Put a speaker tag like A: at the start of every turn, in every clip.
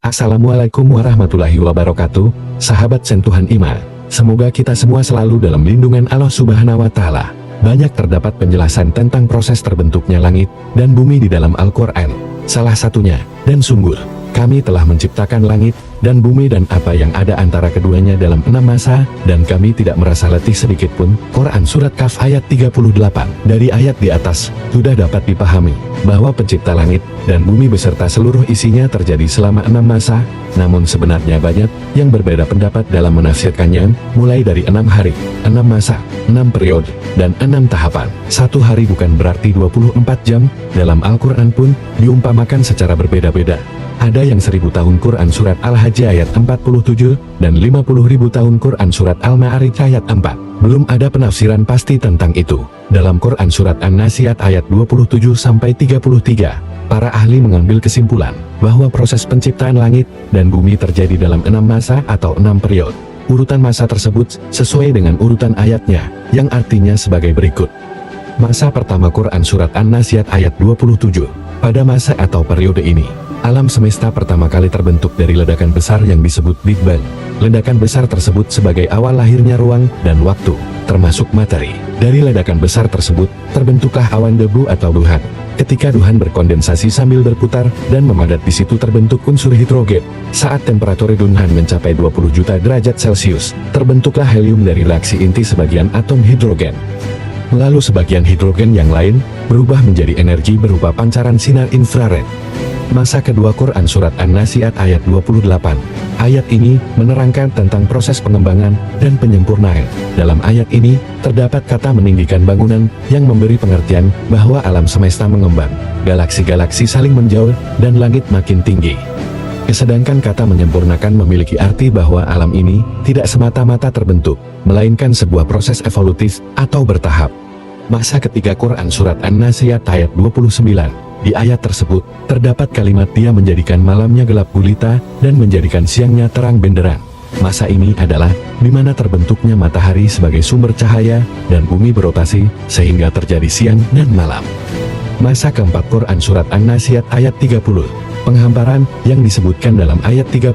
A: Assalamualaikum warahmatullahi wabarakatuh, sahabat sentuhan iman. Semoga kita semua selalu dalam lindungan Allah Subhanahu wa Ta'ala. Banyak terdapat penjelasan tentang proses terbentuknya langit dan bumi di dalam Al-Quran. Salah satunya, dan sungguh, kami telah menciptakan langit dan bumi dan apa yang ada antara keduanya dalam 6 masa, dan kami tidak merasa letih sedikit pun. Quran Surat Kaf ayat 38. Dari ayat di atas, sudah dapat dipahami, bahwa pencipta langit dan bumi beserta seluruh isinya terjadi selama 6 masa, namun sebenarnya banyak yang berbeda pendapat dalam menafsirkannya, mulai dari 6 hari, 6 masa, 6 periode, dan 6 tahapan. Satu hari bukan berarti 24 jam, dalam Al-Quran pun diumpamakan secara berbeda-beda. Ada yang 1000 tahun Quran Surat Al-Hajj ayat 47, dan 50.000 tahun Quran Surat Al-Ma'arij ayat 4. Belum ada penafsiran pasti tentang itu. Dalam Quran Surat An-Nazi'at ayat 27-33, para ahli mengambil kesimpulan, bahwa proses penciptaan langit dan bumi terjadi dalam 6 masa atau 6 periode. Urutan masa tersebut sesuai dengan urutan ayatnya, yang artinya sebagai berikut. Masa pertama Quran Surat An-Nazi'at ayat 27. Pada masa atau periode ini, alam semesta pertama kali terbentuk dari ledakan besar yang disebut Big Bang. Ledakan besar tersebut sebagai awal lahirnya ruang dan waktu, termasuk materi. Dari ledakan besar tersebut, terbentuklah awan debu atau duhan. Ketika duhan berkondensasi sambil berputar dan memadat, di situ terbentuk unsur hidrogen. Saat temperatur duhan mencapai 20 juta derajat Celcius, terbentuklah helium dari reaksi inti sebagian atom hidrogen. Lalu sebagian hidrogen yang lain berubah menjadi energi berupa pancaran sinar infrared. Masa kedua Quran Surat An-Nazi'at ayat 28. Ayat ini menerangkan tentang proses pengembangan dan penyempurnaan. Dalam ayat ini, terdapat kata meninggikan bangunan yang memberi pengertian bahwa alam semesta mengembang, galaksi-galaksi saling menjauh, dan langit makin tinggi. Sedangkan kata menyempurnakan memiliki arti bahwa alam ini tidak semata-mata terbentuk, melainkan sebuah proses evolutif atau bertahap. Masa ketiga Quran Surat An-Nazi'at ayat 29. Di ayat tersebut, terdapat kalimat Dia menjadikan malamnya gelap gulita, dan menjadikan siangnya terang benderang. Masa ini adalah, di mana terbentuknya matahari sebagai sumber cahaya, dan bumi berotasi, sehingga terjadi siang dan malam. Masa keempat Quran Surat An-Nazi'at ayat 30. Penghamparan, yang disebutkan dalam ayat 30,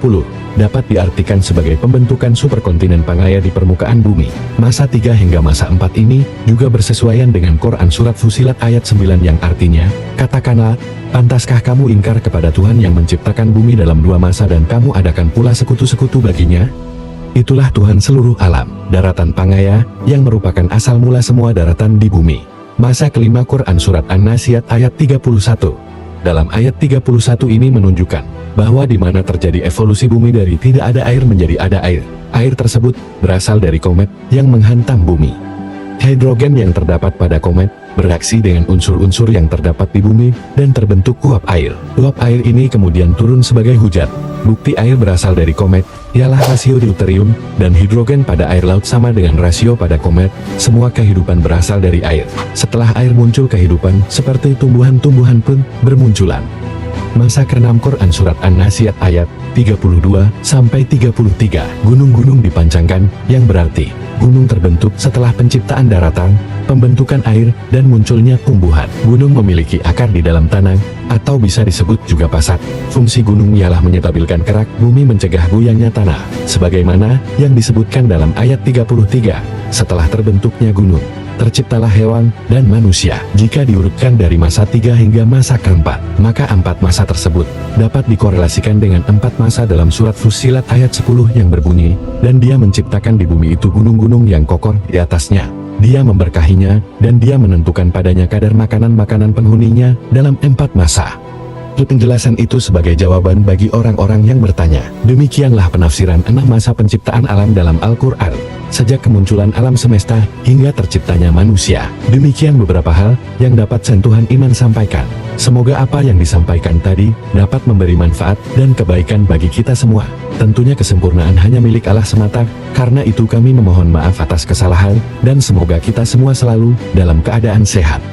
A: dapat diartikan sebagai pembentukan superkontinen Pangaya di permukaan bumi. Masa 3 hingga masa 4 ini, juga bersesuaian dengan Quran Surat Fussilat ayat 9 yang artinya, katakanlah, pantaskah kamu ingkar kepada Tuhan yang menciptakan bumi dalam 2 masa dan kamu adakan pula sekutu-sekutu baginya? Itulah Tuhan seluruh alam, daratan Pangaya, yang merupakan asal mula semua daratan di bumi. Masa kelima Quran Surat An-Nazi'at ayat 31. Dalam ayat 31 ini menunjukkan bahwa di mana terjadi evolusi bumi dari tidak ada air menjadi ada air. Air tersebut berasal dari komet yang menghantam bumi. Hidrogen yang terdapat pada komet bereaksi dengan unsur-unsur yang terdapat di bumi dan terbentuk uap air. Uap air ini kemudian turun sebagai hujan. Bukti air berasal dari komet ialah rasio deuterium dan hidrogen pada air laut sama dengan rasio pada komet. Semua kehidupan berasal dari air. Setelah air muncul kehidupan seperti tumbuhan-tumbuhan pun bermunculan. Masa ke-6 Quran Surat An-Nazi'at ayat 32-33. Gunung-gunung dipancangkan, yang berarti gunung terbentuk setelah penciptaan daratan, pembentukan air, dan munculnya tumbuhan. Gunung memiliki akar di dalam tanah, atau bisa disebut juga pasat. Fungsi gunung ialah menstabilkan kerak bumi, mencegah goyangnya tanah. Sebagaimana yang disebutkan dalam ayat 33, setelah terbentuknya gunung, terciptalah hewan dan manusia. Jika diurutkan dari masa 3 hingga masa keempat, maka 4 masa tersebut dapat dikorelasikan dengan 4 masa dalam Surat Fussilat ayat 10 yang berbunyi, dan Dia menciptakan di bumi itu gunung-gunung yang kokoh di atasnya. Dia memberkahinya, dan Dia menentukan padanya kadar makanan-makanan penghuninya dalam 4 masa. Penjelasan itu sebagai jawaban bagi orang-orang yang bertanya. Demikianlah penafsiran 6 masa penciptaan alam dalam Al-Quran, sejak kemunculan alam semesta hingga terciptanya manusia. Demikian beberapa hal yang dapat sentuhan iman sampaikan. Semoga apa yang disampaikan tadi dapat memberi manfaat dan kebaikan bagi kita semua. Tentunya kesempurnaan hanya milik Allah semata, karena itu kami memohon maaf atas kesalahan, dan semoga kita semua selalu dalam keadaan sehat.